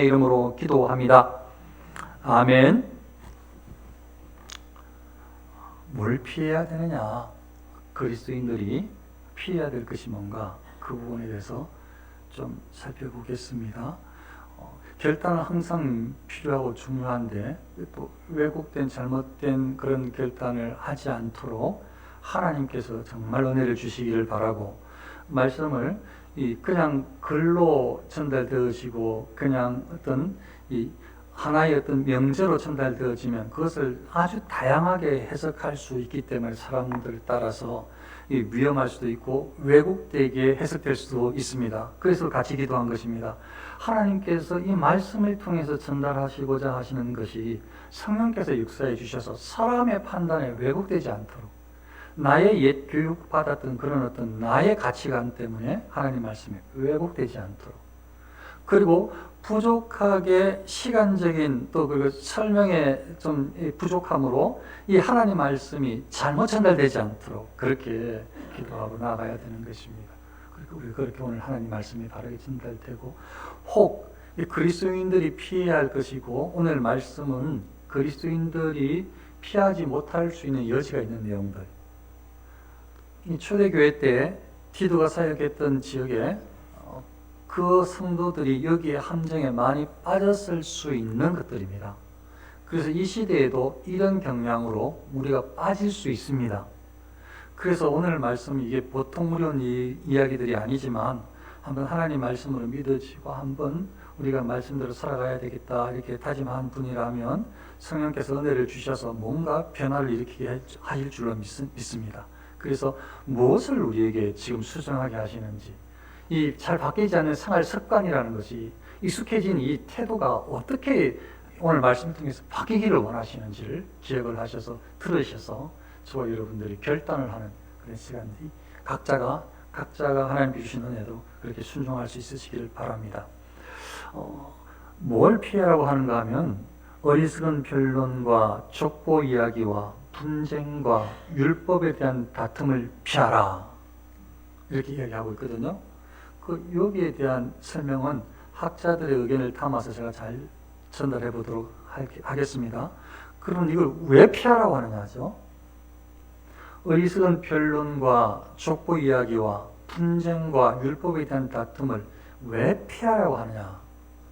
이름으로 기도합니다. 아멘. 뭘 피해야 되느냐? 그리스도인들이 피해야 될 것이 뭔가? 그 부분에 대해서 좀 살펴보겠습니다. 결단은 항상 필요하고 중요한데 또 왜곡된 잘못된 그런 결단을 하지 않도록 하나님께서 정말 은혜를 주시기를 바라고, 말씀을 그냥 글로 전달되어지고 그냥 어떤 하나의 어떤 명제로 전달되어지면 그것을 아주 다양하게 해석할 수 있기 때문에 사람들 따라서 위험할 수도 있고 왜곡되게 해석될 수도 있습니다. 그래서 같이 기도한 것입니다. 하나님께서 이 말씀을 통해서 전달하시고자 하시는 것이 성령께서 역사해 주셔서 사람의 판단에 왜곡되지 않도록, 나의 옛 교육받았던 그런 어떤 나의 가치관 때문에 하나님 말씀에 왜곡되지 않도록, 그리고 부족하게 시간적인 또 그 설명의 좀 부족함으로 이 하나님 말씀이 잘못 전달되지 않도록 그렇게 기도하고 나아가야 되는 것입니다. 그리고 우리 그렇게 오늘 하나님 말씀이 바르게 전달되고, 혹 그리스도인들이 피해야 할 것이고, 오늘 말씀은 그리스도인들이 피하지 못할 수 있는 여지가 있는 내용들, 이 초대교회 때 디도가 사역했던 지역에 그 성도들이 여기에 함정에 많이 빠졌을 수 있는 것들입니다. 그래서 이 시대에도 이런 경향으로 우리가 빠질 수 있습니다. 그래서 오늘 말씀, 이게 보통 어려운 이야기들이 아니지만 한번 하나님 말씀으로 믿어지고 한번 우리가 말씀대로 살아가야 되겠다 이렇게 다짐한 분이라면 성령께서 은혜를 주셔서 뭔가 변화를 일으키게 하실 줄로 믿습니다. 그래서 무엇을 우리에게 지금 수정하게 하시는지, 이 잘 바뀌지 않는 생활 습관이라는 것이, 익숙해진 이 태도가 어떻게 오늘 말씀을 통해서 바뀌기를 원하시는지를 기억을 하셔서 들으셔서 저와 여러분들이 결단을 하는 그런 시간들이 각자가 하나님께 주신 은혜도 그렇게 순종할 수 있으시기를 바랍니다. 뭘 피하라고 하는가 하면 어리석은 변론과 족보 이야기와 분쟁과 율법에 대한 다툼을 피하라 이렇게 이야기하고 있거든요. 여기에 대한 설명은 학자들의 의견을 담아서 제가 잘 전달해 보도록 하겠습니다. 그러면 이걸 왜 피하라고 하느냐죠. 어리석은 변론과 족보 이야기와 분쟁과 율법에 대한 다툼을 왜 피하라고 하느냐.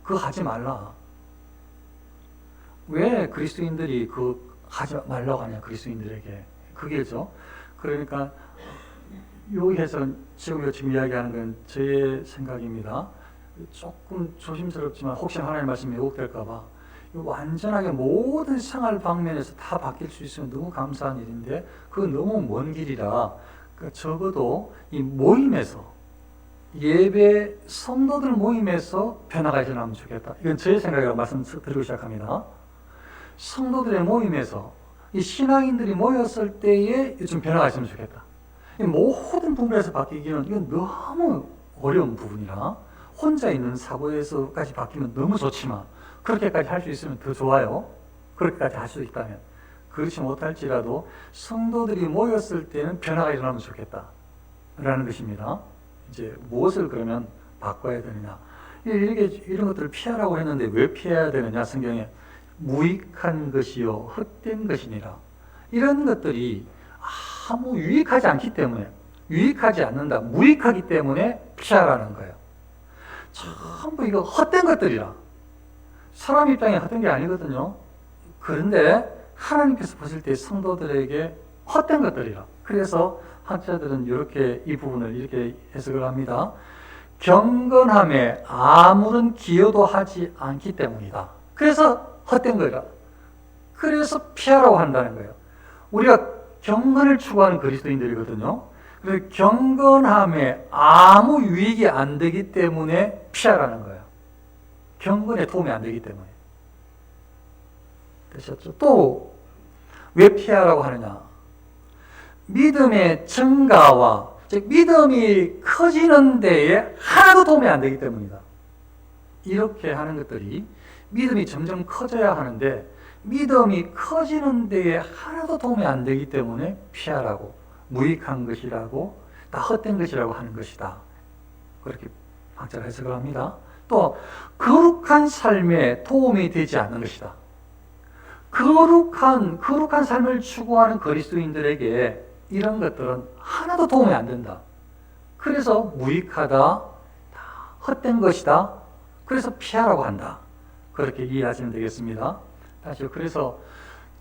그거 하지 말라. 왜 그리스도인들이 하지 말라고 하냐, 그리스도인들에게. 그게죠. 그러니까 여기에서 지금 이야기하는 건 제 생각입니다. 조금 조심스럽지만 혹시 하나님 말씀이 왜곡될까봐 완전하게 모든 생활 방면에서 다 바뀔 수 있으면 너무 감사한 일인데 그건 너무 먼 길이라, 그러니까 적어도 이 모임에서, 예배 성도들 모임에서 변화가 일어나면 좋겠다. 이건 제 생각이라고 말씀드리고 시작합니다. 성도들의 모임에서 이 신앙인들이 모였을 때에 좀 변화가 있으면 좋겠다. 모든 부분에서 바뀌기는 이건 너무 어려운 부분이라, 혼자 있는 사고에서까지 바뀌면 너무 좋지만 그렇게까지 할 수 있으면 더 좋아요. 그렇게까지 할 수 있다면. 그렇지 못할지라도 성도들이 모였을 때는 변화가 일어나면 좋겠다 라는 것입니다. 이제 무엇을 그러면 바꿔야 되느냐, 이런 것들을 피하라고 했는데 왜 피해야 되느냐. 성경에 무익한 것이요 헛된 것이니라, 이런 것들이 아무 유익하지 않기 때문에, 유익하지 않는다, 무익하기 때문에 피하라는 거예요. 전부 이거 헛된 것들이라. 사람 입장에 헛된 게 아니거든요. 그런데 하나님께서 보실 때 성도들에게 헛된 것들이라. 그래서 학자들은 이렇게 이 부분을 이렇게 해석을 합니다. 경건함에 아무런 기여도 하지 않기 때문이다. 그래서 헛된 거라. 그래서 피하라고 한다는 거예요. 우리가 경건을 추구하는 그리스도인들이거든요. 그래서 경건함에 아무 유익이 안 되기 때문에 피하라는 거예요. 경건에 도움이 안 되기 때문에. 되셨죠? 또 왜 피하라고 하느냐? 믿음의 증가와, 즉 믿음이 커지는 데에 하나도 도움이 안 되기 때문이다. 이렇게 하는 것들이 믿음이 점점 커져야 하는데 믿음이 커지는 데에 하나도 도움이 안 되기 때문에 피하라고, 무익한 것이라고, 다 헛된 것이라고 하는 것이다. 그렇게 학자가 해석을 합니다. 또 거룩한 삶에 도움이 되지 않는 것이다. 거룩한 삶을 추구하는 그리스도인들에게 이런 것들은 하나도 도움이 안 된다. 그래서 무익하다, 다 헛된 것이다. 그래서 피하라고 한다. 그렇게 이해하시면 되겠습니다. 다시요. 그래서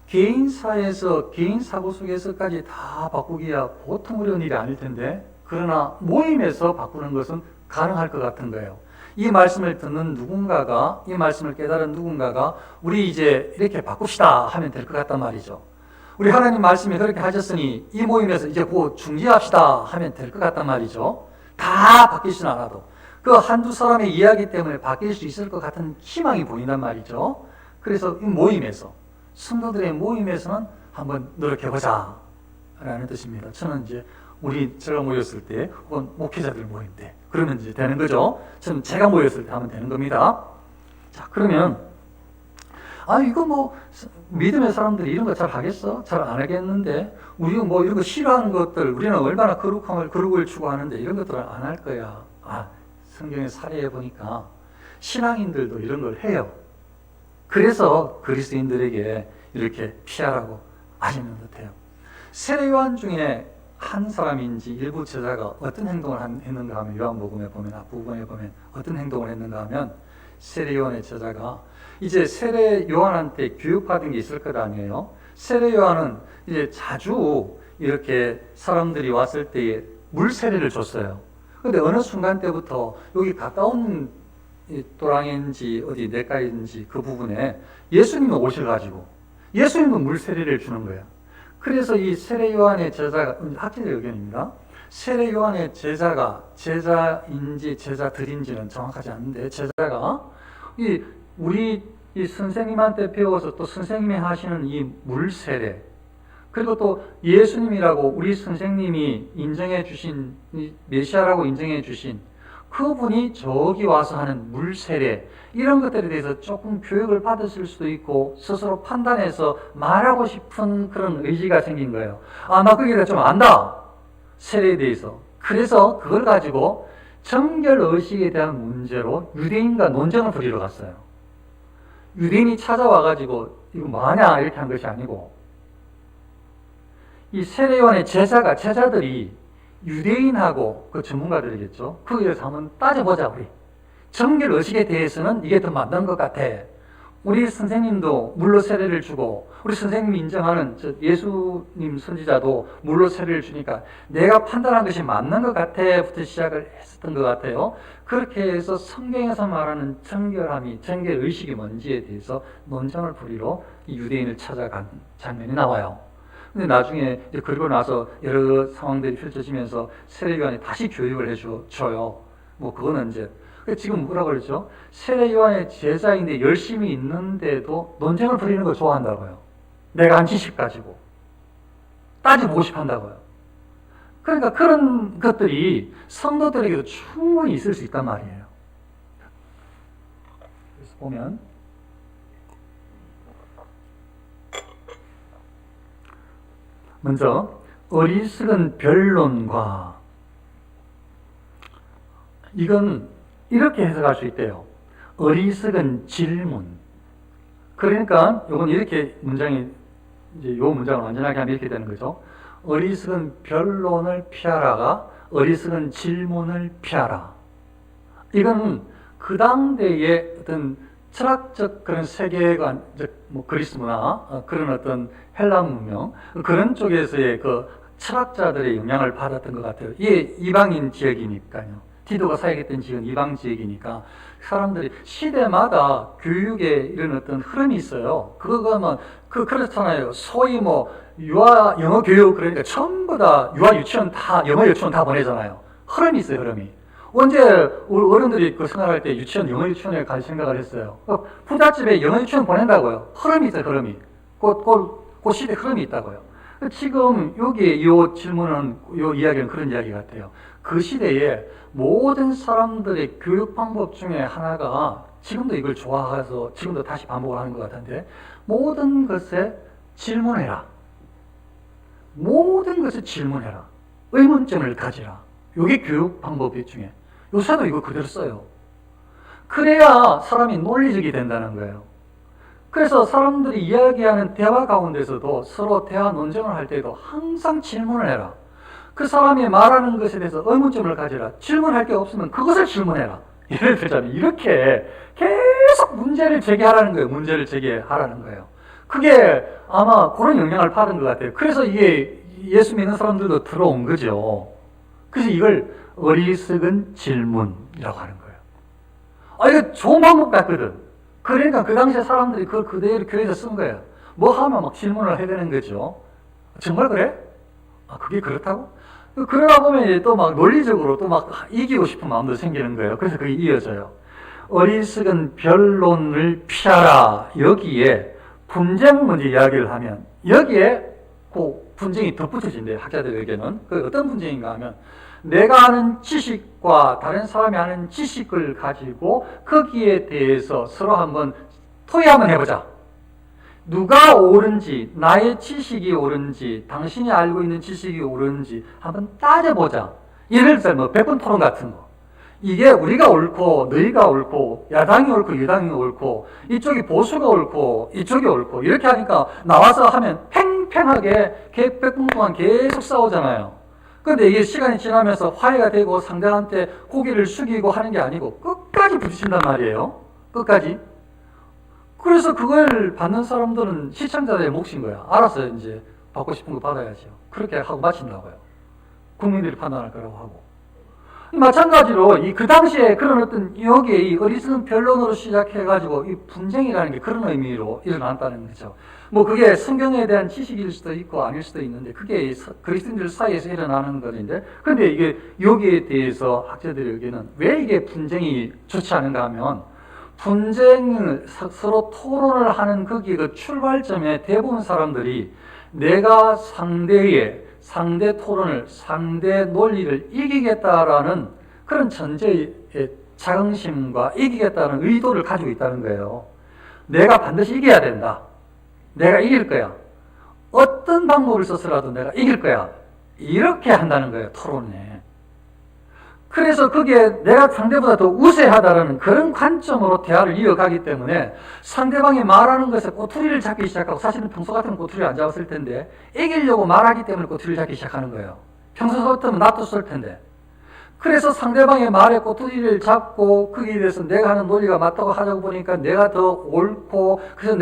개인사에서, 개인 사고 속에서까지 다 바꾸기야 보통 어려운 일이 아닐 텐데, 그러나 모임에서 바꾸는 것은 가능할 것 같은 거예요. 이 말씀을 듣는 누군가가, 이 말씀을 깨달은 누군가가 우리 이제 이렇게 바꿉시다 하면 될 것 같단 말이죠. 우리 하나님 말씀이 그렇게 하셨으니 이 모임에서 이제 곧 중지합시다 하면 될 것 같단 말이죠. 다 바뀌진 않아도 그 한두 사람의 이야기 때문에 바뀔 수 있을 것 같은 희망이 보인단 말이죠. 그래서 이 모임에서, 성도들의 모임에서는 한번 노력해보자 라는 뜻입니다. 저는 이제 제가 모였을 때, 혹은 목회자들 모임 때, 그러면 이제 되는 거죠. 저는 제가 모였을 때 하면 되는 겁니다. 자, 그러면, 이거 뭐, 믿음의 사람들이 이런 거 잘 하겠어? 잘 안 하겠는데, 우리가 뭐 이런 거 싫어하는 것들, 우리는 얼마나 거룩을 추구하는데, 이런 것들을 안 할 거야. 성경에 사례해 보니까, 신앙인들도 이런 걸 해요. 그래서 그리스도인들에게 이렇게 피하라고 하시는 듯해요. 세례요한 중에 한 사람인지 일부 제자가 어떤 행동을 했는가 하면, 요한복음에 보면, 앞부분에 보면 어떤 행동을 했는가 하면, 세례요한의 제자가 이제 세례요한한테 교육받은 게 있을 것 아니에요. 세례요한은 이제 자주 이렇게 사람들이 왔을 때에 물 세례를 줬어요. 근데 어느 순간 때부터 여기 가까운 또랑인지 어디 내과인지 그 부분에 예수님이 오셔가지고 예수님도 물 세례를 주는 거예요. 그래서 이 세례 요한의 제자가, 학자의 의견입니다. 세례 요한의 제자인지 제자들인지는 정확하지 않은데, 제자가 우리 선생님한테 배워서 또 선생님이 하시는 이 물 세례, 그리고 또 예수님이라고 우리 선생님이 인정해 주신, 메시아라고 인정해 주신 그분이 저기 와서 하는 물 세례, 이런 것들에 대해서 조금 교육을 받았을 수도 있고 스스로 판단해서 말하고 싶은 그런 의지가 생긴 거예요. 나 그게 좀 안다, 세례에 대해서. 그래서 그걸 가지고 정결의식에 대한 문제로 유대인과 논쟁을 벌이러 갔어요. 유대인이 찾아와가지고 이거 뭐하냐 이렇게 한 것이 아니고, 이 세례요한의 제자들이 유대인하고, 그 전문가들이겠죠, 거기에 대해서 한번 따져보자. 우리 정결의식에 대해서는 이게 더 맞는 것 같아. 우리 선생님도 물로 세례를 주고, 우리 선생님이 인정하는 예수님 선지자도 물로 세례를 주니까 내가 판단한 것이 맞는 것 같아 부터 시작을 했었던 것 같아요. 그렇게 해서 성경에서 말하는 정결의식이 뭔지에 대해서 논쟁을 벌이러 이 유대인을 찾아간 장면이 나와요. 근데 나중에 그리고 나서 여러 상황들이 펼쳐지면서 세례요한이 다시 교육을 해줘요. 뭐 그거는 이제 지금 뭐라고 그러죠? 세례요한의 제자인데 열심히 있는데도 논쟁을 벌이는 걸 좋아한다고요. 내가 한 지식 가지고 따져보고 싶어 한다고요. 그러니까 그런 것들이 성도들에게도 충분히 있을 수 있단 말이에요. 그래서 보면 먼저 어리석은 변론과, 이건 이렇게 해석할 수 있대요. 어리석은 질문. 그러니까 이건 이렇게 문장이, 이제 요 문장을 완전하게 하면 이렇게 되는 거죠. 어리석은 변론을 피하라가 어리석은 질문을 피하라. 이건 그 당대의 어떤 철학적 그런 세계관, 뭐 그리스 문화, 그런 어떤 헬라 문명, 그런 쪽에서의 그 철학자들의 영향을 받았던 것 같아요. 이게 이방인 지역이니까요. 디도가 사역했던 지역은 이방 지역이니까 사람들이 시대마다 교육에 이런 어떤 흐름이 있어요. 그거는 그렇잖아요. 소위 뭐 영어 교육, 그러니까 전부 다 유아 유치원 다, 영어 유치원 다 보내잖아요. 흐름이 있어요, 흐름이. 언제 우리 어른들이 그 생각할 때 영어 유치원에 갈 생각을 했어요. 부잣집에 영어 유치원 보낸다고요. 흐름이 있어요, 흐름이. 그 시대 흐름이 있다고요. 지금 여기 요 질문은, 요 이야기는 그런 이야기 같아요. 그 시대에 모든 사람들의 교육 방법 중에 하나가, 지금도 이걸 좋아해서 지금도 다시 반복을 하는 것 같은데, 모든 것에 질문해라. 모든 것에 질문해라. 의문점을 가지라. 이게 교육 방법 중에. 요새도 이거 그대로 써요. 그래야 사람이 논리적이 된다는 거예요. 그래서 사람들이 이야기하는 대화 가운데서도 서로 대화 논쟁을 할 때도 항상 질문을 해라. 그 사람이 말하는 것에 대해서 의문점을 가지라. 질문할 게 없으면 그것을 질문해라. 예를 들자면 이렇게 계속 문제를 제기하라는 거예요. 문제를 제기하라는 거예요. 그게 아마 그런 영향을 받은 것 같아요. 그래서 이게 예수 믿는 사람들도 들어온 거죠. 그래서 이걸 어리석은 질문이라고 하는 거예요. 이거 좋은 방법 같거든. 그러니까 그 당시에 사람들이 그걸 그대로 교회에서 쓴 거예요. 뭐 하면 막 질문을 해야 되는 거죠. 정말 그래? 그게 그렇다고? 그러다 보면 또 막 논리적으로 또 막 이기고 싶은 마음도 생기는 거예요. 그래서 그게 이어져요. 어리석은 변론을 피하라. 여기에 분쟁 문제 이야기를 하면 여기에 그 분쟁이 덧붙여진대요. 학자들에게는. 그 어떤 분쟁인가 하면 내가 아는 지식과 다른 사람이 아는 지식을 가지고 거기에 대해서 서로 한번 토의 한번 해보자. 누가 옳은지, 나의 지식이 옳은지, 당신이 알고 있는 지식이 옳은지 한번 따져보자. 예를 들어 뭐 100번 토론 같은 거. 이게 우리가 옳고 너희가 옳고 야당이 옳고 여당이 옳고 이쪽이 보수가 옳고 이쪽이 옳고 이렇게 하니까 나와서 하면 팽팽하게 100분 동안 계속 싸우잖아요. 그런데 이게 시간이 지나면서 화해가 되고 상대한테 고개를 숙이고 하는 게 아니고 끝까지 부딪힌단 말이에요. 끝까지. 그래서 그걸 받는 사람들은 시청자들의 몫인 거야. 알아서 이제 받고 싶은 거 받아야죠. 그렇게 하고 마친다고요. 국민들이 판단할 거라고 하고. 마찬가지로 그 당시에 그런 어떤 여기에 이 어리석은 변론으로 시작해가지고 이 분쟁이라는 게 그런 의미로 일어났다는 거죠. 뭐 그게 성경에 대한 지식일 수도 있고 아닐 수도 있는데 그게 그리스도인들 사이에서 일어나는 것인데 그런데 이게 여기에 대해서 학자들의 의견은 왜 이게 분쟁이 좋지 않은가 하면 분쟁을 서로 토론을 하는 거기 그 출발점에 대부분 사람들이 내가 상대 토론을, 상대 논리를 이기겠다라는 그런 전제의 자긍심과 이기겠다는 의도를 가지고 있다는 거예요. 내가 반드시 이겨야 된다. 내가 이길 거야. 어떤 방법을 써서라도 내가 이길 거야. 이렇게 한다는 거예요, 토론에. 그래서 그게 내가 상대보다 더 우세하다는 그런 관점으로 대화를 이어가기 때문에 상대방이 말하는 것에 꼬투리를 잡기 시작하고 사실은 평소 같으면 꼬투리를 안 잡았을 텐데 이기려고 말하기 때문에 꼬투리를 잡기 시작하는 거예요. 평소 같으면 놔뒀을 텐데. 그래서 상대방의 말에 꼬투리를 잡고 거기에 대해서 내가 하는 논리가 맞다고 하자고 보니까 내가 더 옳고 그래서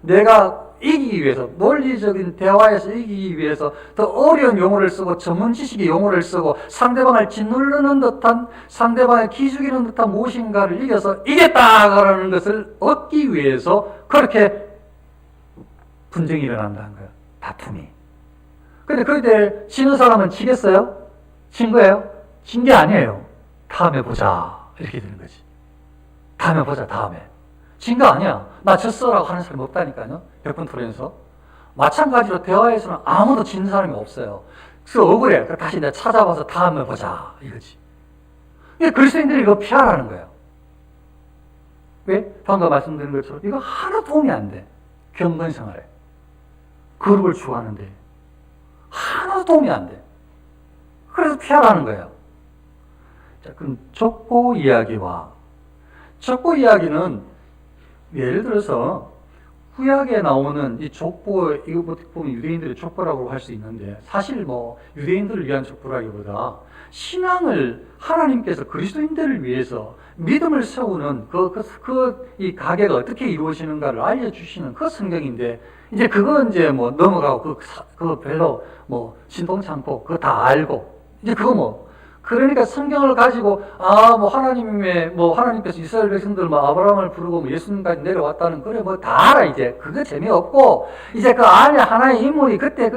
내가 이기기 위해서 논리적인 대화에서 이기기 위해서 더 어려운 용어를 쓰고 전문 지식의 용어를 쓰고 상대방을 짓누르는 듯한 상대방을 기죽이는 듯한 무엇인가를 이겨서 이겼다라는 것을 얻기 위해서 그렇게 분쟁이 일어난다는 거예요. 다툼이. 근데 그때 지는 사람은 지겠어요? 진 거예요? 진 게 아니에요. 다음에 보자. 이렇게 되는 거지. 다음에 보자, 다음에. 진 거 아니야. 나 졌어라고 하는 사람이 없다니까요. 100번 토론에서. 마찬가지로 대화에서는 아무도 진 사람이 없어요. 그래서 억울해. 다시 내가 찾아봐서 다음에 보자. 이거지. 그리스도인들이 이거 피하라는 거예요. 왜? 방금 말씀드린 것처럼 이거 하나 도움이 안 돼. 경건 생활에. 거룩을 추구하는데. 하나도 도움이 안 돼. 그래서 피하라는 거예요. 자, 그럼 족보 이야기와 족보 이야기는 예를 들어서 구약에 나오는 이 족보, 이거 보면 유대인들의 족보라고 할 수 있는데 사실 뭐 유대인들을 위한 족보라기보다 신앙을 하나님께서 그리스도인들을 위해서 믿음을 세우는 이 가계가 어떻게 이루어지는가를 알려주시는 그 성경인데 이제 그거 이제 뭐 넘어가고 그거 별로 뭐 신통치 않고 그거 다 알고 이제 그거 뭐 그러니까 성경을 가지고 하나님께서 이스라엘 백성들 아브라함을 부르고 예수님까지 내려왔다는 그래 뭐 다 알아 이제 그거 재미없고 이제 그 안에 하나의 인물이 그때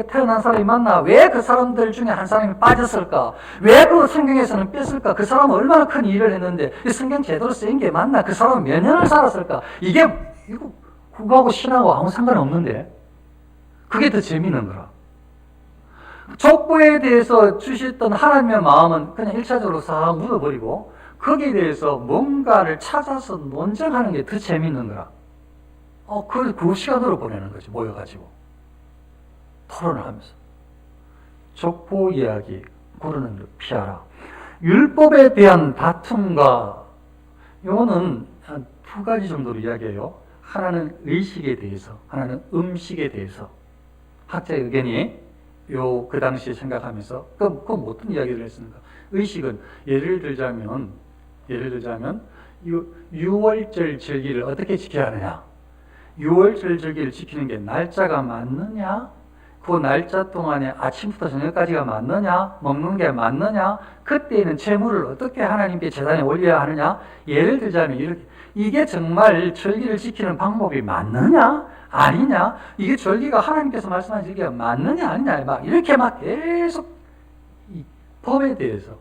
태어난 사람이 맞나 왜 그 사람들 중에 한 사람이 빠졌을까 왜 그 성경에서는 뺐을까 그 사람은 얼마나 큰 일을 했는데 이 성경 제대로 쓰인 게 맞나 그 사람은 몇 년을 살았을까 이거 그거하고 신하고 아무 상관없는데 그게 더 재미있는 거라. 족보에 대해서 주셨던 하나님의 마음은 그냥 1차적으로 싹 묻어버리고 거기에 대해서 뭔가를 찾아서 논쟁하는 게 더 재밌는 거라. 그 시간으로 보내는 거지, 모여가지고. 토론을 하면서. 족보 이야기, 고르는 걸 피하라. 율법에 대한 다툼과 이거는 한 두 가지 정도로 이야기해요. 하나는 의식에 대해서, 하나는 음식에 대해서. 학자의 의견이 그 당시에 생각하면서 그럼 어떤 이야기를 했습니까? 의식은 예를 들자면 유월절 절기를 어떻게 지켜야 하느냐? 유월절 절기를 지키는 게 날짜가 맞느냐? 그 날짜 동안에 아침부터 저녁까지가 맞느냐? 먹는 게 맞느냐? 그때에는 제물을 어떻게 하나님께 제단에 올려야 하느냐? 예를 들자면 이렇게, 이게 정말 절기를 지키는 방법이 맞느냐? 아니냐? 이게 절기가 하나님께서 말씀하신 절기가 맞느냐? 아니냐? 막 이렇게 막 계속 이 법에 대해서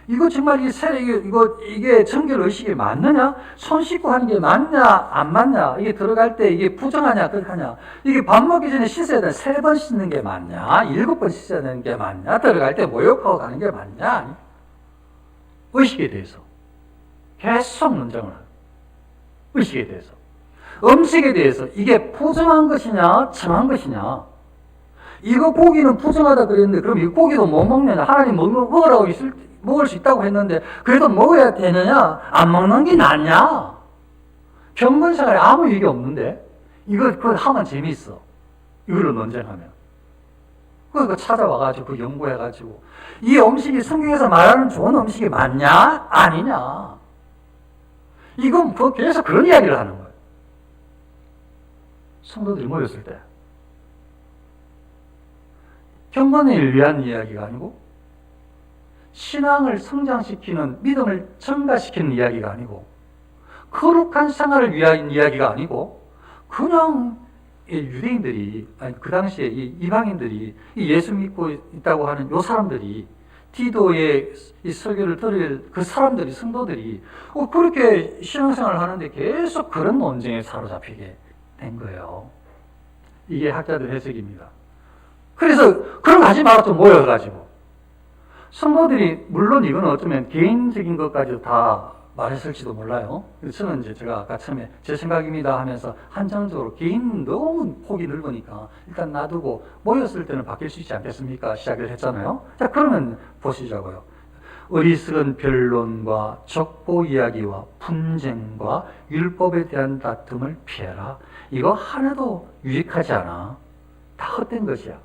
이거 정말 이게 정결 의식이 맞느냐? 손 씻고 하는 게 맞냐? 안 맞냐? 이게 들어갈 때 이게 부정하냐? 그렇하냐? 이게 밥 먹기 전에 씻어야 돼. 3번 씻는 게 맞냐? 7번 씻어야 되는 게 맞냐? 들어갈 때 목욕하고 가는 게 맞냐? 의식에 대해서 계속 논쟁을 하고, 의식에 대해서. 음식에 대해서 이게 부정한 것이냐? 정한 것이냐? 이거 고기는 부정하다 그랬는데 그럼 이 고기도 못 먹느냐? 하나님 먹으라고 먹을 수 있다고 했는데 그래도 먹어야 되느냐? 안 먹는 게 낫냐? 경건생활에 아무 얘기 없는데 그거 하면 재미있어. 이걸로 논쟁하면. 그거 찾아와가지고 그 연구해가지고 이 음식이 성경에서 말하는 좋은 음식이 맞냐? 아니냐? 이건 계속 그런 이야기를 하는 거예요. 성도들이 모였을 때. 경건을 위한 이야기가 아니고 신앙을 성장시키는, 믿음을 증가시키는 이야기가 아니고 거룩한 생활을 위한 이야기가 아니고 그냥 유대인들이, 아니 그 당시에 이방인들이 예수 믿고 있다고 하는 요 사람들이, 디도의 이 설교를 들을 그 사람들이, 성도들이 그렇게 신앙생활을 하는데 계속 그런 논쟁에 사로잡히게 된 거예요. 이게 학자들 해석입니다. 그래서 그런 거 하지 마라 좀 모여가지고 성도들이, 물론 이건 어쩌면 개인적인 것까지도 다 말했을지도 몰라요. 저는 제가 아까 처음에 제 생각입니다 하면서 한정적으로 개인 너무 폭이 넓으니까 일단 놔두고 모였을 때는 바뀔 수 있지 않겠습니까? 시작을 했잖아요. 자, 그러면 보시자고요. 어리석은 변론과 족보 이야기와 분쟁과 율법에 대한 다툼을 피해라. 이거 하나도 유익하지 않아. 다 헛된 것이야.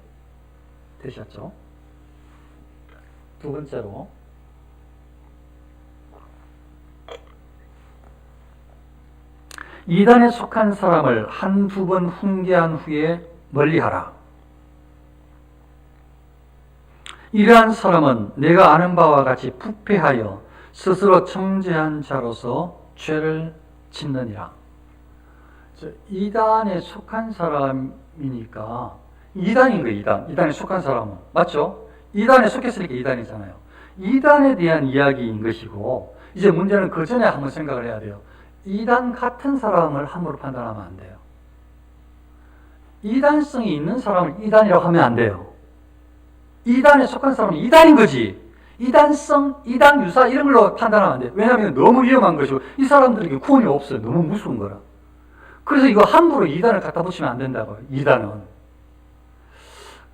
되셨죠? 두 번째로, 이단에 속한 사람을 한두 번 훈계한 후에 멀리하라. 이러한 사람은 내가 아는 바와 같이 부패하여 스스로 청죄한 자로서 죄를 짓느니라. 이단에 속한 사람이니까 이단인 거예요. 이단에 속한 사람은. 맞죠? 이단에 속했으니까 이단이잖아요. 이단에 대한 이야기인 것이고, 이제 문제는 그 전에 한번 생각을 해야 돼요. 이단 같은 사람을 함부로 판단하면 안 돼요. 이단성이 있는 사람을 이단이라고 하면 안 돼요. 이단에 속한 사람은 이단인 거지. 이단성, 이단 유사 이런 걸로 판단하면 안 돼요. 왜냐하면 너무 위험한 것이고 이 사람들에게 구원이 없어요. 너무 무서운 거라. 그래서 이거 함부로 이단을 갖다 붙이면 안 된다고요. 이단은.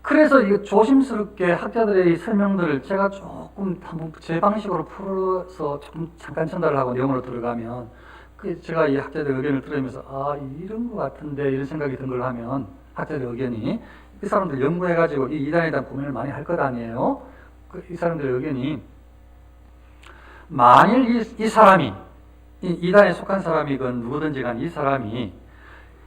그래서 이거 조심스럽게 학자들의 설명들을 제가 조금 한번 제 방식으로 풀어서 조금 잠깐 전달을 하고 내용으로 들어가면, 제가 이 학자들 의견을 들으면서 이런 것 같은데 이런 생각이 든 걸 하면, 학자들 의견이 이 사람들 연구해가지고 이 이단에 대한 고민을 많이 할 것 아니에요. 이 사람들 의견이, 만일 이 사람이 이단에 속한 사람이건 누구든지 간 이 사람이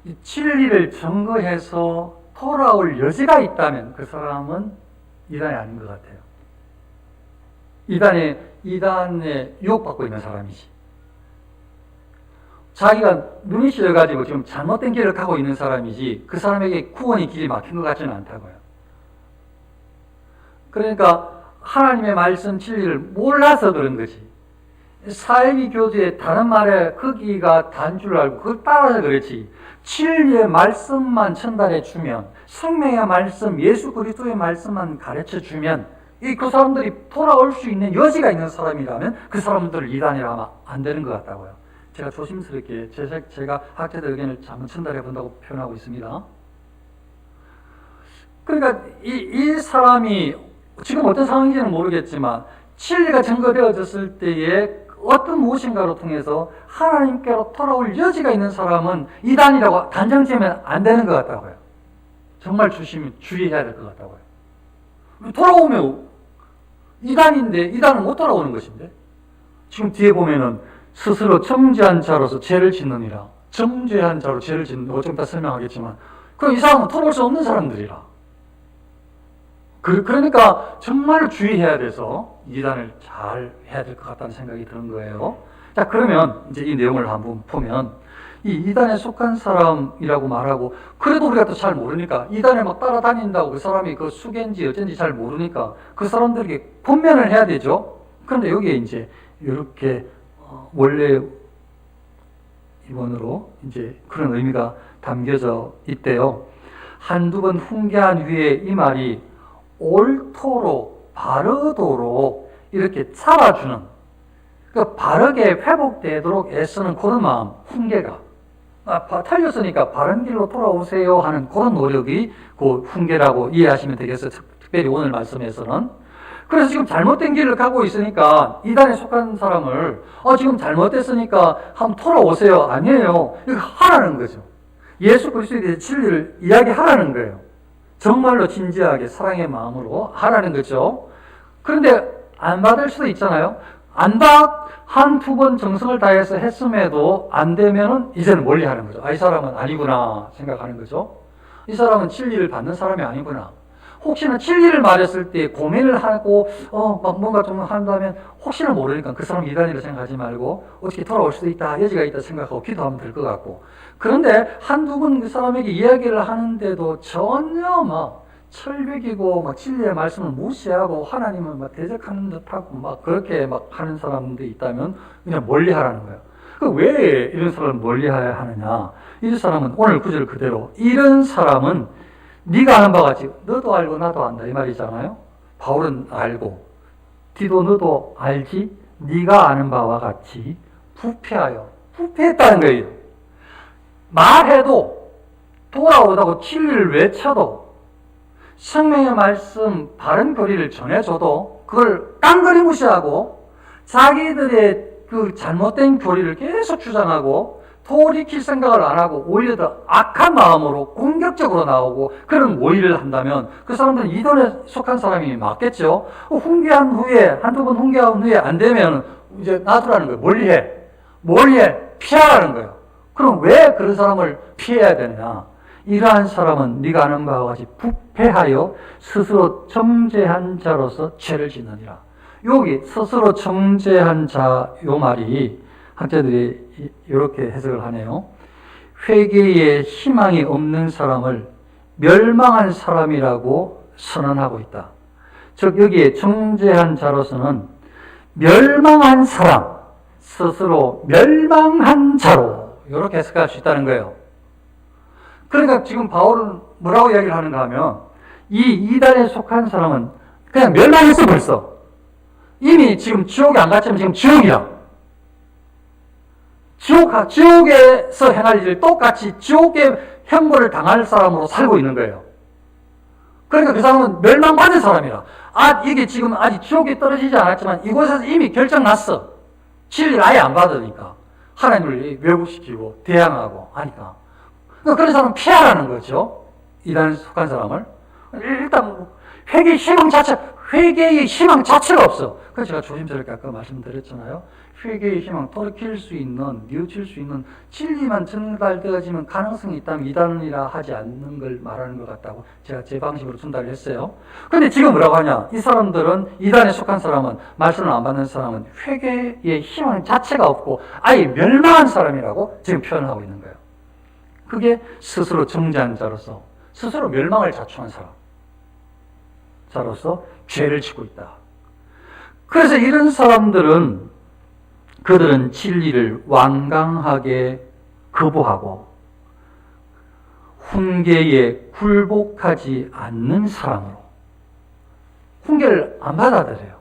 이 진리를 증거해서 돌아올 여지가 있다면 그 사람은 이단이 아닌 것 같아요. 이단에 유혹받고 있는 사람이지. 자기가 눈이 씌어가지고 지금 잘못된 길을 가고 있는 사람이지 그 사람에게 구원의 길이 막힌 것 같지는 않다고요. 그러니까 하나님의 말씀 진리를 몰라서 그런 거지. 사이비 교주의 다른 말에 거기가 단 줄 알고 그걸 따라서 그렇지. 진리의 말씀만 전달해 주면, 생명의 말씀, 예수 그리스도의 말씀만 가르쳐 주면 그 사람들이 돌아올 수 있는 여지가 있는 사람이라면 그 사람들을 이단이라 하면 안 되는 것 같다고요. 제가 조심스럽게 제가 학자들 의견을 한번 전달해 본다고 표현하고 있습니다. 그러니까 이 사람이 지금 어떤 상황인지는 모르겠지만 진리가 증거되어졌을 때에 어떤 무엇인가로 통해서 하나님께로 돌아올 여지가 있는 사람은 이단이라고 단정지으면 안 되는 것 같다고요. 정말 주의해야 될 것 같다고요. 돌아오면 이단인데 이단은 못 돌아오는 것인데, 지금 뒤에 보면은 스스로 정죄한 자로서 죄를 짓느니라. 정죄한 자로 죄를 짓는 거 좀 이따 설명하겠지만, 그럼 이 사람은 돌아올 수 없는 사람들이라. 그러니까 정말 주의해야 돼서 이단을 잘 해야 될 것 같다는 생각이 드는 거예요. 자, 그러면 이제 이 내용을 한번 보면, 이 이단에 속한 사람이라고 말하고, 그래도 우리가 또 잘 모르니까, 이단에 막 따라다닌다고 그 사람이 그 수괴인지 어쩐지 잘 모르니까 그 사람들에게 권면을 해야 되죠. 그런데 여기에 이제 이렇게 원래 이번으로 이제 그런 의미가 담겨져 있대요. 한두 번 훈계한 후에 이 말이 옳도록 바르도록 이렇게 잡아주는, 그러니까 바르게 회복되도록 애쓰는 그런 마음, 훈계가 틀렸으니까 바른 길로 돌아오세요 하는 그런 노력이 그 훈계라고 이해하시면 되겠어요. 특별히 오늘 말씀에서는. 그래서 지금 잘못된 길을 가고 있으니까 이단에 속한 사람을 지금 잘못됐으니까 한번 돌아오세요. 아니에요. 이거 하라는 거죠. 예수 그리스도에 대해 진리를 이야기하라는 거예요. 정말로 진지하게 사랑의 마음으로 하라는 거죠. 그런데 안 받을 수도 있잖아요. 한두 번 정성을 다해서 했음에도 안 되면은 이제는 멀리 하는 거죠. 이 사람은 아니구나 생각하는 거죠. 이 사람은 진리를 받는 사람이 아니구나. 혹시나 진리를 말했을 때 고민을 하고 막 뭔가 좀 한다면 혹시나 모르니까 그 사람 이단이라 생각하지 말고 어떻게 돌아올 수도 있다, 여지가 있다 생각하고 기도하면 될 것 같고. 그런데 한두 번 그 사람에게 이야기를 하는데도 전혀 막 철벽이고 막 진리의 말씀을 무시하고 하나님을 막 대적하는 듯하고 막 그렇게 막 하는 사람들이 있다면 그냥 멀리 하라는 거예요. 왜 이런 사람을 멀리 해야 하느냐? 이 사람은 오늘 구절 그대로 이런 사람은 네가 아는 바와 같이 너도 알고 나도 안다 이 말이잖아요. 바울은 알고 디도 너도 알지 네가 아는 바와 같이 부패했다는 거예요. 말해도 돌아오다고 진리를 외쳐도 생명의 말씀 바른 교리를 전해줘도 그걸 깡그리 무시하고 자기들의 그 잘못된 교리를 계속 주장하고 돌이킬 생각을 안 하고 오히려 더 악한 마음으로 공격적으로 나오고 그런 모의를 한다면 그 사람들은 이단에 속한 사람이 맞겠죠. 훈계한 후에 한두 번 훈계한 후에 안 되면 이제 놔두라는 거예요. 멀리해 피하라는 거예요. 그럼 왜 그런 사람을 피해야 되느냐? 이러한 사람은 네가 아는 바와 같이 부패하여 스스로 정죄한 자로서 죄를 짓느니라. 여기 스스로 정죄한 자 요 말이 학자들이 이렇게 해석을 하네요. 회개에 희망이 없는 사람을 멸망한 사람이라고 선언하고 있다. 즉 여기에 정죄한 자로서는 멸망한 사람, 스스로 멸망한 자로 이렇게 해석할 수 있다는 거예요. 그러니까 지금 바울은 뭐라고 이야기를 하는가 하면 이 이단에 속한 사람은 그냥 멸망했어 벌써. 이미 지금 지옥에 안 갔지만 지금 지옥이야. 지옥에서 행할 일을 똑같이 지옥의 형벌을 당할 사람으로 살고 있는 거예요. 그러니까 그 사람은 멸망받은 사람이라. 이게 지금 아직 지옥에 떨어지지 않았지만 이곳에서 이미 결정났어. 진리를 아예 안 받으니까. 하나님을 왜곡시키고 대항하고 하니까. 그러니까 그런 사람은 피하라는 거죠. 이단에 속한 사람을. 일단 회개의 희망 자체가 없어. 그래서 제가 조심스럽게 아까 말씀드렸잖아요. 회개의 희망, 돌이킬 수 있는, 뉘우칠 수 있는 진리만 전달되어지면 가능성이 있다면 이단이라 하지 않는 걸 말하는 것 같다고 제가 제 방식으로 전달을 했어요. 근데 지금 뭐라고 하냐? 이 사람들은, 이단에 속한 사람은, 말씀을 안 받는 사람은 회개의 희망 자체가 없고 아예 멸망한 사람이라고 지금 표현하고 있는 거예요. 그게 스스로 정죄한 자로서, 스스로 멸망을 자초한 자로서 죄를 짓고 있다. 그래서 이런 사람들은 그들은 진리를 완강하게 거부하고 훈계에 굴복하지 않는 사람으로 훈계를 안 받아들여요.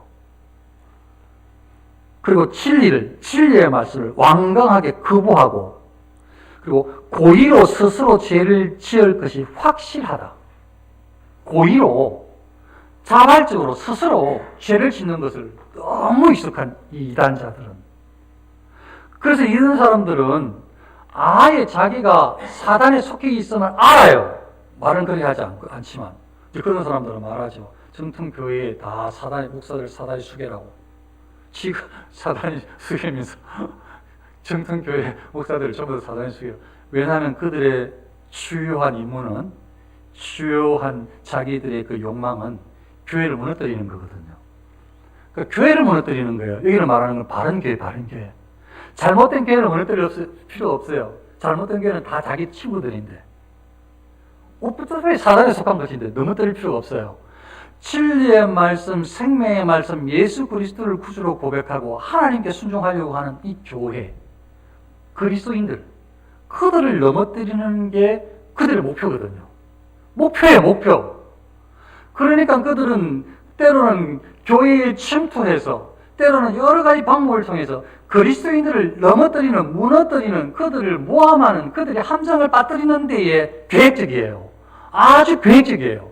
그리고 진리의 말씀을 완강하게 거부하고 그리고 고의로 스스로 죄를 지을 것이 확실하다. 고의로 자발적으로 스스로 죄를 짓는 것을 너무 익숙한 이 이단자들은 그래서 이런 사람들은 아예 자기가 사단에 속해 있음을 알아요. 말은 그렇게 하지 않지만. 그런 사람들은 말하죠. 정통교회에 다 사단의 목사들 사단의 수계라고. 지가 사단의 수계면서 정통교회 목사들을 전부 다 사단의 수계라고. 왜냐하면 그들의 주요한 임무는, 주요한 자기들의 그 욕망은 교회를 무너뜨리는 거거든요. 그러니까 교회를 무너뜨리는 거예요. 여기는 말하는 건 바른 교회, 바른 교회. 잘못된 교회를 무너뜨릴 필요 없어요. 잘못된 교회는 다 자기 친구들인데. 옷부터 사단에 속한 것인데 넘어뜨릴 필요가 없어요. 진리의 말씀, 생명의 말씀, 예수 그리스도를 구주로 고백하고 하나님께 순종하려고 하는 이 교회, 그리스도인들, 그들을 넘어뜨리는 게 그들의 목표거든요. 목표예요, 목표. 그러니까 그들은 때로는 교회에 침투해서, 때로는 여러 가지 방법을 통해서 그리스도인들을 넘어뜨리는, 무너뜨리는, 그들을 모함하는, 그들의 함정을 빠뜨리는 데에 계획적이에요. 아주 계획적이에요.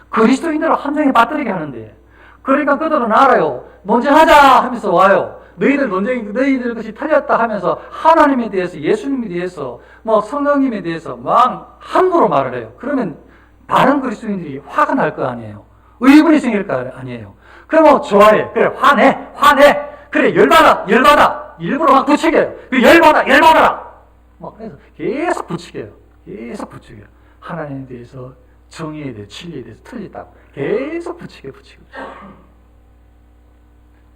그리스도인들을 함정에 빠뜨리게 하는데. 그러니까 그들은 알아요. 논쟁하자 하면서 와요. 너희들 것이 틀렸다 하면서 하나님에 대해서, 예수님에 대해서, 성령님에 대해서 막 함부로 말을 해요. 그러면 다른 그리스도인들이 화가 날 거 아니에요. 의문이 생길 거 아니에요. 그럼 좋아해. 그래, 화내. 그래, 열받아. 일부러 막 부추겨요. 열받아라. 그래서 계속 부추겨요. 하나님에 대해서, 정의에 대해서, 진리에 대해서 틀렸다고. 계속 부추겨.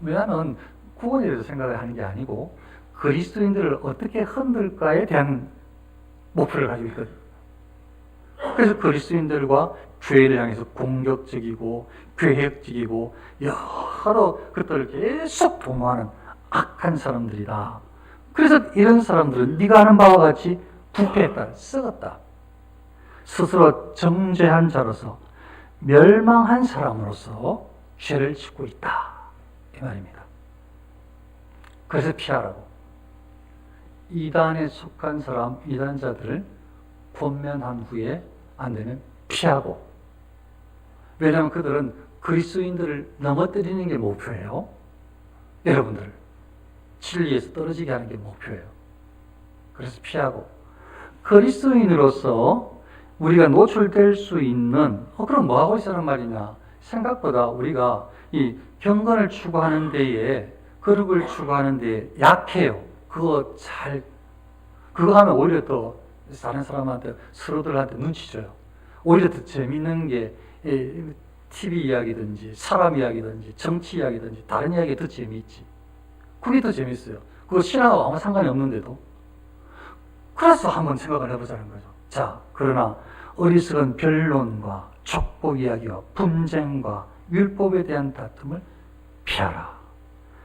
왜냐하면 구원에 대해서 생각을 하는 게 아니고 그리스도인들을 어떻게 흔들까에 대한 목표를 가지고 있거든요. 그래서 그리스도인들과 교회를 향해서 공격적이고 계획적이고 여러 것들을 계속 도모하는 악한 사람들이다. 그래서 이런 사람들은 네가 하는 바와 같이 부패했다, 썩었다. 스스로 정죄한 자로서 멸망한 사람으로서 죄를 짓고 있다. 이 말입니다. 그래서 피하라고. 이단에 속한 사람, 이단자들을 권면한 후에 안 되면 피하고. 왜냐하면 그들은 그리스도인들을 넘어뜨리는 게 목표예요. 여러분들 진리에서 떨어지게 하는 게 목표예요. 그래서 피하고. 그리스도인으로서 우리가 노출될 수 있는 그럼 뭐 하고 있으란 말이냐. 생각보다 우리가 이 경건을 추구하는 데에, 거룩을 추구하는 데에 약해요. 그거 하면 오히려 또 다른 사람한테, 서로들한테 눈치 줘요. 오히려 더 재밌는 게 TV 이야기든지 사람 이야기든지 정치 이야기든지 다른 이야기가 더 재미있지. 그게 더 재밌어요. 그거 신앙하고 아무 상관이 없는데도. 그래서 한번 생각을 해보자는 거죠. 자, 그러나 어리석은 변론과 촉복 이야기와 분쟁과 율법에 대한 다툼을 피하라.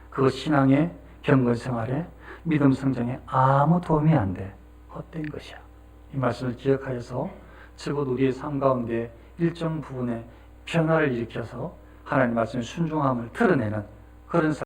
그거 신앙의 경건 생활에, 믿음 성장에 아무 도움이 안 돼. 헛된 것이야. 이 말씀을 기억하여서 적어도 우리의 삶 가운데 일정 부분에 변화를 일으켜서 하나님 말씀의 순종함을 드러내는 그런